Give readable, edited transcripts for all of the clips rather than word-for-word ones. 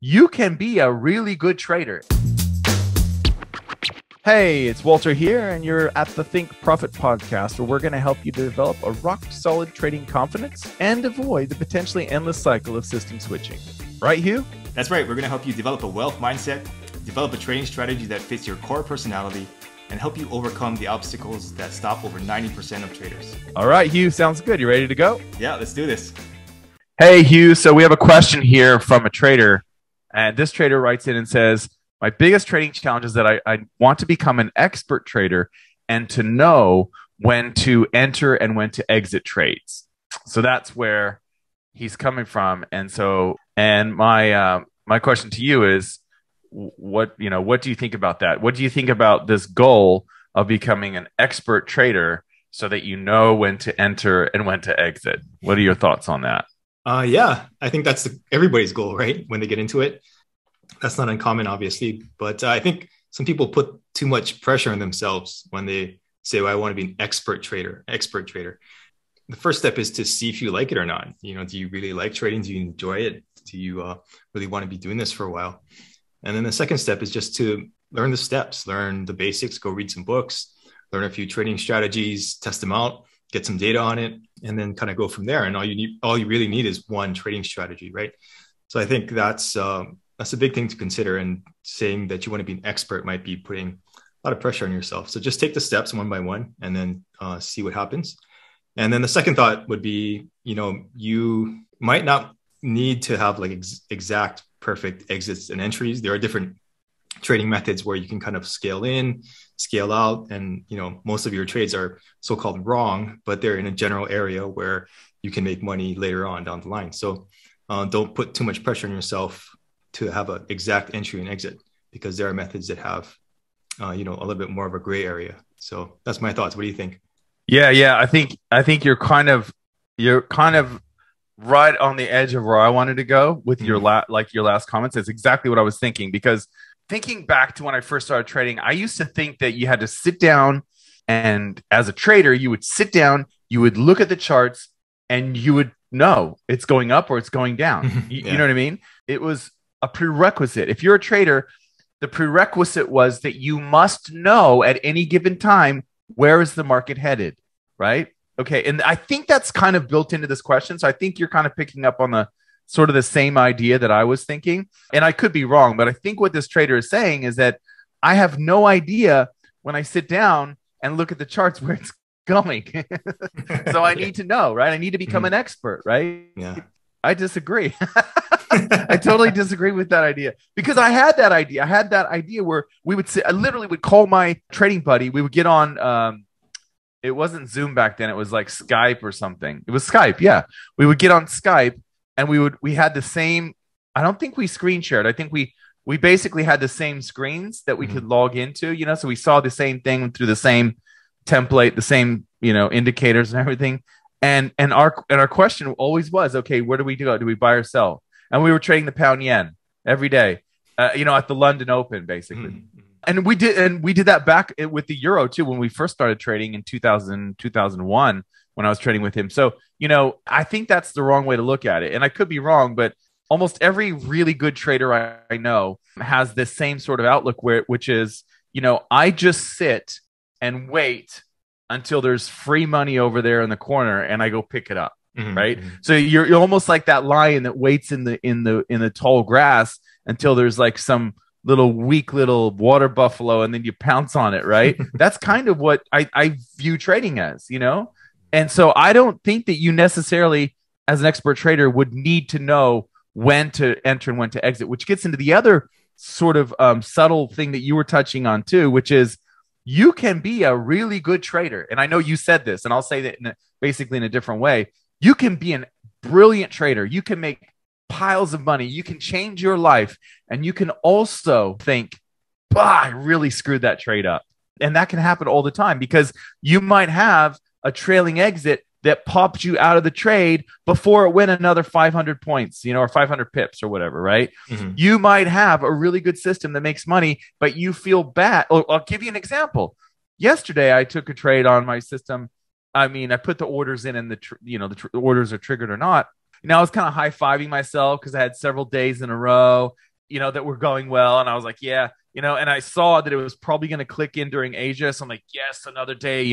you can be a really good trader. Hey, it's Walter here, and you're at the Think Profit podcast, where we're going to help you develop a rock-solid trading confidence and avoid the potentially endless cycle of system switching. Right, Hugh? That's right. We're going to help you develop a wealth mindset, develop a trading strategy that fits your core personality, and help you overcome the obstacles that stop over 90% of traders. All right, Hugh, sounds good. You ready to go? Yeah, let's do this. Hey, Hugh. So we have a question here from a trader, and this trader writes in and says, my biggest trading challenge is that I want to become an expert trader and to know when to enter and when to exit trades. So that's where he's coming from. And my question to you is, what do you think about that? What do you think about this goal of becoming an expert trader so that you know when to enter and when to exit? What are your thoughts on that? Yeah, I think that's everybody's goal, right? When they get into it. That's not uncommon, obviously, but I think some people put too much pressure on themselves when they say, well, I want to be an expert trader. The first step is to see if you like it or not. Do you really like trading? Do you enjoy it? Do you really want to be doing this for a while? And then the second step is just to learn the steps, learn the basics, go read some books, learn a few trading strategies, test them out, get some data on it, and then kind of go from there. And all you really need is one trading strategy, right? So I think that's a big thing to consider, and saying that you want to be an expert might be putting a lot of pressure on yourself. So just take the steps one by one and then see what happens. And then the second thought would be, you might not need to have like exact perfect exits and entries. There are different trading methods where you can kind of scale in, scale out. And, most of your trades are so-called wrong, but they're in a general area where you can make money later on down the line. So don't put too much pressure on yourself to have an exact entry and exit, because there are methods that have, a little bit more of a gray area. So that's my thoughts. What do you think? Yeah. I think you're kind of right on the edge of where I wanted to go with your last comments. That's exactly what I was thinking, because thinking back to when I first started trading, I used to think that you had to sit down, and as a trader, you would sit down, you would look at the charts, and you would know it's going up or it's going down. You know what I mean? It was a prerequisite. If you're a trader, the prerequisite was that you must know at any given time, where is the market headed, right? Okay. And I think that's kind of built into this question. So I think you're kind of picking up on the sort of the same idea that I was thinking. And I could be wrong, but I think what this trader is saying is that I have no idea when I sit down and look at the charts where it's going. So I need to know, right? I need to become an expert, right? Yeah. I disagree. I totally disagree with that idea, because I had that idea where we would sit, I literally would call my trading buddy. We would get on, it wasn't Zoom back then. It was like Skype or something. It was Skype. Yeah. We would get on Skype, and we had the same, I don't think we screen shared. I think we basically had the same screens that we could log into, so we saw the same thing through the same template, the same, indicators and everything. And our question always was, okay, where do we go? Do we buy or sell? And we were trading the pound yen every day, at the London Open, basically. And we did that back with the euro too, when we first started trading in 2001, when I was trading with him. So, I think that's the wrong way to look at it. And I could be wrong, but almost every really good trader I know has this same sort of outlook which is, I just sit and wait until there's free money over there in the corner and I go pick it up. Right. So you're almost like that lion that waits in the tall grass until there's like some weak little water buffalo, and then you pounce on it. Right. That's kind of what I view trading as, And so I don't think that you necessarily, as an expert trader, would need to know when to enter and when to exit, which gets into the other sort of subtle thing that you were touching on too, which is you can be a really good trader. And I know you said this, and I'll say that basically in a different way. You can be a brilliant trader. You can make piles of money. You can change your life. And you can also think, I really screwed that trade up. And that can happen all the time, because you might have a trailing exit that popped you out of the trade before it went another 500 points, or 500 pips or whatever, right? You might have a really good system that makes money, but you feel bad. I'll give you an example. Yesterday, I took a trade on my system. I mean, I put the orders in, and the orders are triggered or not. I was kind of high-fiving myself because I had several days in a row, that were going well. And I was like, yeah, and I saw that it was probably going to click in during Asia. So I'm like, yes, another day,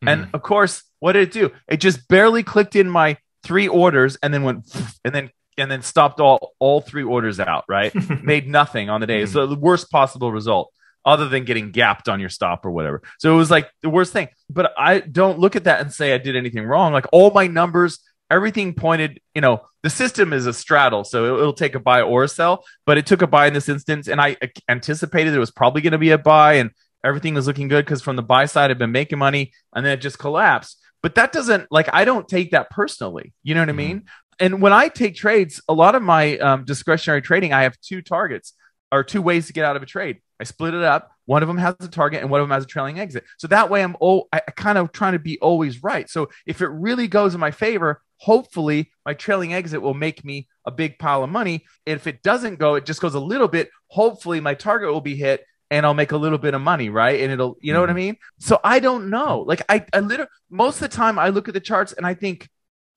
And of course, what did it do? It just barely clicked in my 3 orders and then went and then stopped all 3 orders out, right? Made nothing on the day. So the worst possible result other than getting gapped on your stop or whatever. So it was like the worst thing. But I don't look at that and say I did anything wrong. Like all my numbers, everything pointed, the system is a straddle. So it'll take a buy or a sell, but it took a buy in this instance. And I anticipated it was probably going to be a buy and everything was looking good because from the buy side, I've been making money and then it just collapsed. But that doesn't I don't take that personally. You know what I mean? And when I take trades, a lot of my discretionary trading, I have 2 targets or 2 ways to get out of a trade. I split it up. One of them has a target and one of them has a trailing exit. So that way I kind of trying to be always right. So if it really goes in my favor, hopefully my trailing exit will make me a big pile of money. If it doesn't go, it just goes a little bit. Hopefully my target will be hit and I'll make a little bit of money, right? And it'll, you know what I mean? So I don't know. Like I literally, most of the time I look at the charts and I think,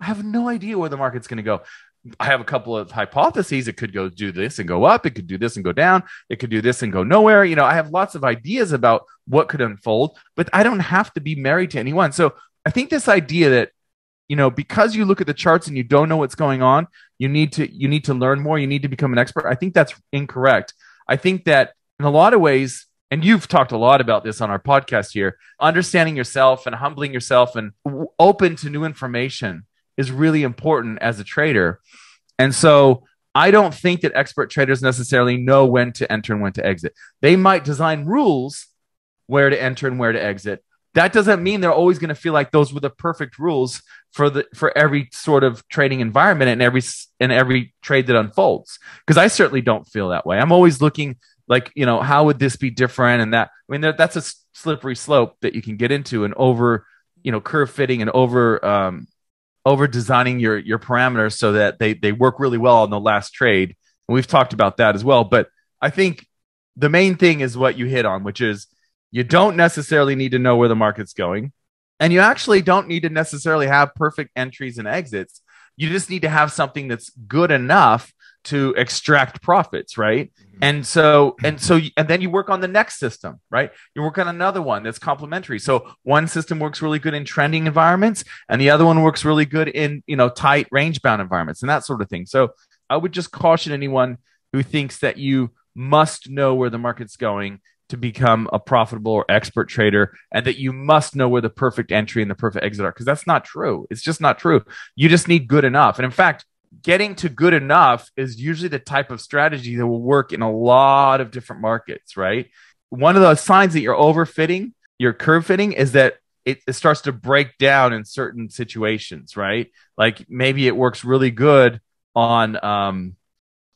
I have no idea where the market's going to go. I have a couple of hypotheses. It could go do this and go up. It could do this and go down. It could do this and go nowhere. I have lots of ideas about what could unfold, but I don't have to be married to anyone. So I think this idea that, because you look at the charts and you don't know what's going on, you need to learn more. You need to become an expert. I think that's incorrect. I think that in a lot of ways, and you've talked a lot about this on our podcast here, understanding yourself and humbling yourself and open to new information is really important as a trader. And so I don't think that expert traders necessarily know when to enter and when to exit. They might design rules where to enter and where to exit. That doesn't mean they're always going to feel like those were the perfect rules for every sort of trading environment and every trade that unfolds. Because I certainly don't feel that way. I'm always looking like, how would this be different? And that's a slippery slope that you can get into and over, curve fitting and over designing your parameters so that they work really well on the last trade. And we've talked about that as well. But I think the main thing is what you hit on, which is you don't necessarily need to know where the market's going. And you actually don't need to necessarily have perfect entries and exits. You just need to have something that's good enough to extract profits, right? And then you work on the next system, right? You work on another one that's complementary. So one system works really good in trending environments, and the other one works really good in tight range bound environments and that sort of thing. So I would just caution anyone who thinks that you must know where the market's going to become a profitable or expert trader, and that you must know where the perfect entry and the perfect exit are, because that's not true. It's just not true. You just need good enough. And in fact, getting to good enough is usually the type of strategy that will work in a lot of different markets, right? One of the signs that you're overfitting, you're curve fitting, is that it starts to break down in certain situations, right? Like maybe it works really good on,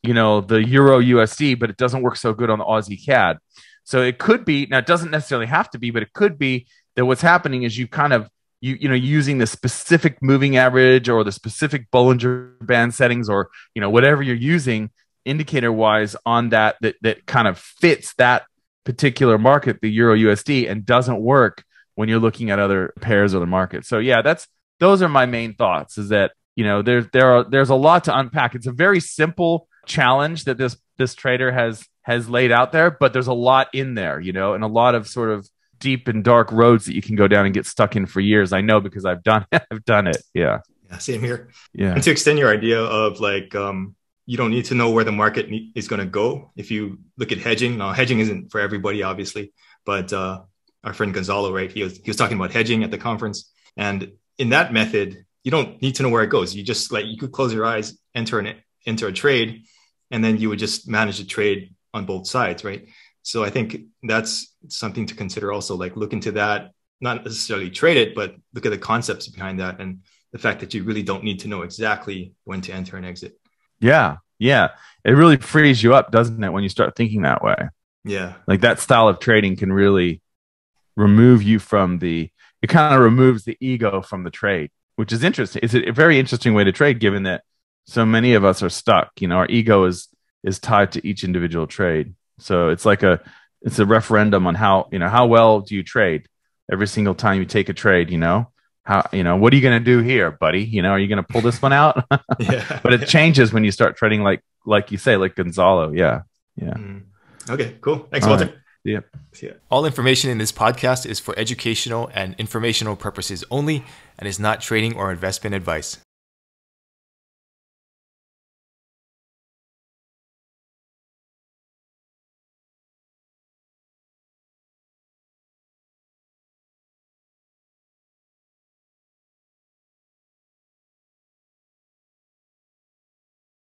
the Euro USD, but it doesn't work so good on the Aussie CAD. So it could be, now it doesn't necessarily have to be, but it could be that what's happening is you kind of, using the specific moving average or the specific Bollinger Band settings or, whatever you're using indicator wise on that kind of fits that particular market, the Euro USD, and doesn't work when you're looking at other pairs of the market. So yeah, those are my main thoughts, is that, there's a lot to unpack. It's a very simple challenge that this trader has laid out there, but there's a lot in there, and a lot of sort of deep and dark roads that you can go down and get stuck in for years. I know, because I've done it. Yeah. Yeah. Same here. Yeah. And to extend your idea of you don't need to know where the market is going to go. If you look at hedging, now hedging isn't for everybody, obviously, but our friend Gonzalo, right? He was talking about hedging at the conference, and in that method, you don't need to know where it goes. You just you could close your eyes, enter a trade, and then you would just manage the trade on both sides, right? So I think that's something to consider also, look into that, not necessarily trade it, but look at the concepts behind that and the fact that you really don't need to know exactly when to enter and exit. Yeah. Yeah. It really frees you up, doesn't it, when you start thinking that way? Yeah. Like that style of trading can really remove you from it kind of removes the ego from the trade, which is interesting. It's a very interesting way to trade, given that so many of us are stuck. Our ego is tied to each individual trade. So it's it's a referendum on how well do you trade every single time you take a trade, how, what are you going to do here, buddy? Are you going to pull this one out? Yeah. But it changes when you start trading like you say, like Gonzalo. Yeah. Okay, cool. Thanks, All Walter. right. Yeah. See ya. All information in this podcast is for educational and informational purposes only and is not trading or investment advice.